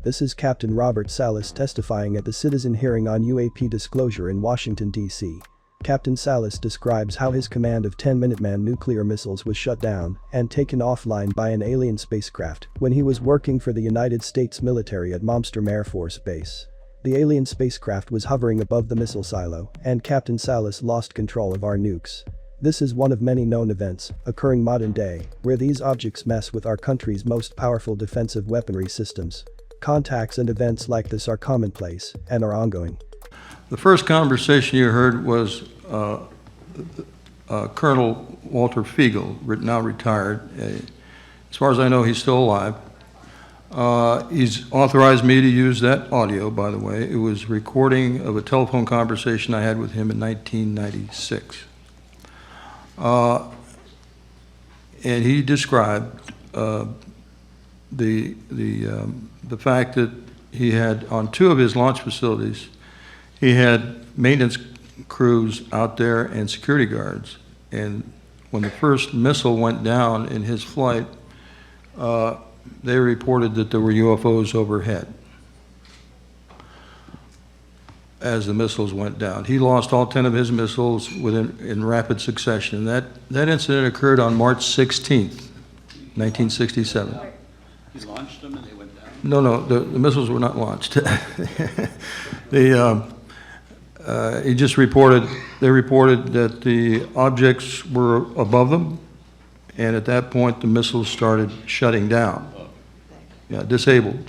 This is Captain Robert Salas testifying at the citizen hearing on UAP disclosure in Washington, D.C. Captain Salas describes how his command of 10 Minuteman nuclear missiles was shut down and taken offline by an alien spacecraft when he was working for the United States military at Malmstrom Air Force Base. The alien spacecraft was hovering above the missile silo, and Captain Salas lost control of our nukes. This is one of many known events occurring modern day where these objects mess with our country's most powerful defensive weaponry systems. Contacts and events like this are commonplace and are ongoing. The first conversation you heard was Colonel Walter Fiegel, now retired. As far as I know, he's still alive. He's authorized me to use that audio, by the way. It was a recording of a telephone conversation I had with him in 1996. And he described the fact that he had, on two of his launch facilities, he had maintenance crews out there and security guards. And when the first missile went down in his flight, they reported that there were UFOs overhead as the missiles went down. He lost all 10 of his missiles in rapid succession. And that incident occurred on March 16th, 1967. He launched them and they went down? No, the missiles were not launched. He just reported, they reported that the objects were above them, and at that point the missiles started shutting down. Yeah, disabled.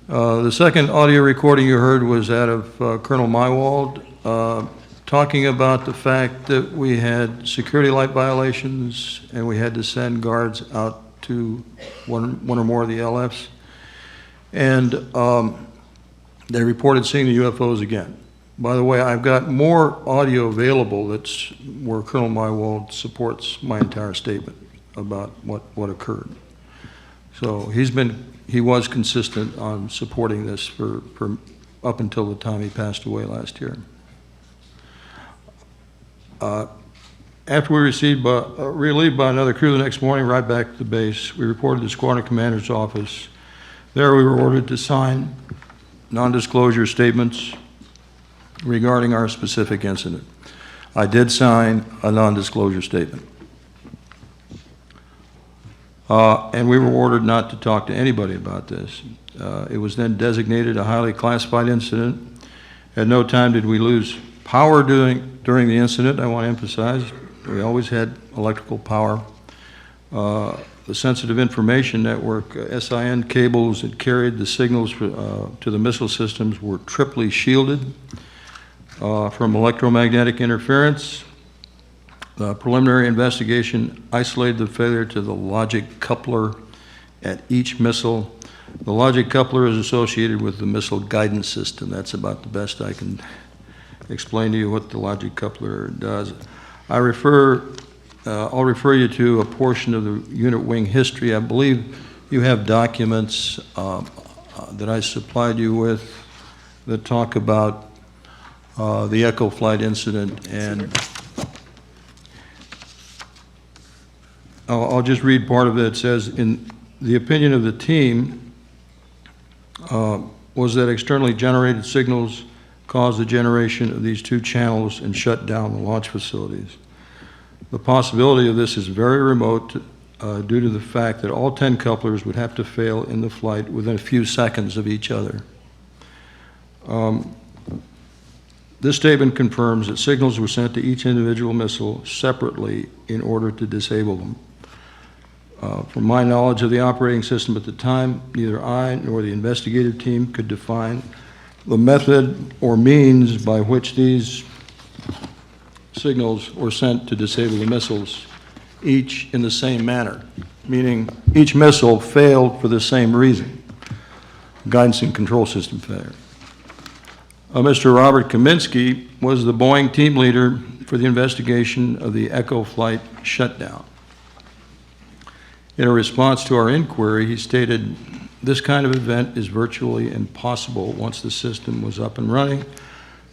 The second audio recording you heard was that of Colonel Mywald talking about the fact that we had security light violations and we had to send guards out to one or more of the LFs. And they reported seeing the UFOs again. By the way, I've got more audio available that's where Colonel Mywald supports my entire statement about what occurred. So he was consistent on supporting this for up until the time he passed away last year. After we received relieved by another crew the next morning, right back to the base, we reported to the squadron commander's office. There we were ordered to sign non-disclosure statements regarding our specific incident. I did sign a non-disclosure statement. And we were ordered not to talk to anybody about this. It was then designated a highly classified incident. At no time did we lose power during the incident. I want to emphasize, we always had electrical power. The sensitive information network, SIN cables that carried the signals to the missile systems were triply shielded from electromagnetic interference. The preliminary investigation isolated the failure to the logic coupler at each missile. The logic coupler is associated with the missile guidance system. That's about the best I can explain to you what the logic coupler does. I'll refer you to a portion of the unit wing history. I believe you have documents that I supplied you with that talk about the Echo flight incident, and I'll just read part of it. It says, in the opinion of the team, was that externally generated signals caused the generation of these two channels and shut down the launch facilities. The possibility of this is very remote due to the fact that all 10 couplers would have to fail in the flight within a few seconds of each other. This statement confirms that signals were sent to each individual missile separately in order to disable them. From my knowledge of the operating system at the time, neither I nor the investigative team could define the method or means by which these signals were sent to disable the missiles, each in the same manner, meaning each missile failed for the same reason, guidance and control system failure. Mr. Robert Kaminsky was the Boeing team leader for the investigation of the Echo flight shutdown. In a response to our inquiry, he stated, "This kind of event is virtually impossible once the system was up and running.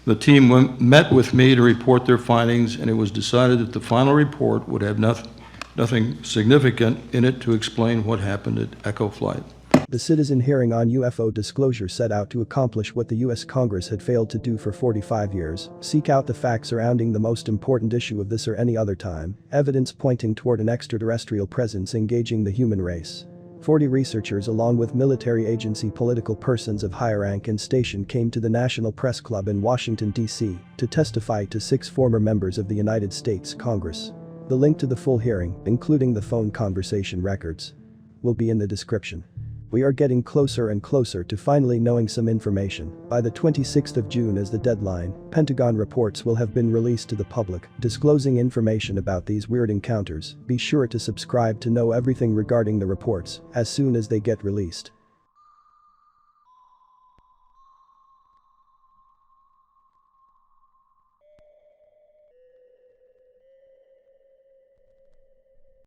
The team met with me to report their findings, and it was decided that the final report would have nothing significant in it to explain what happened at Echo flight. The citizen hearing on UFO disclosure set out to accomplish what the US Congress had failed to do for 45 years, seek out the facts surrounding the most important issue of this or any other time, evidence pointing toward an extraterrestrial presence engaging the human race. 40 researchers along with military agency political persons of high rank and station came to the National Press Club in Washington, D.C. to testify to 6 former members of the United States Congress. The link to the full hearing, including the phone conversation records, will be in the description. We are getting closer and closer to finally knowing some information. By the 26th of June as the deadline, Pentagon reports will have been released to the public, disclosing information about these weird encounters. Be sure to subscribe to know everything regarding the reports as soon as they get released.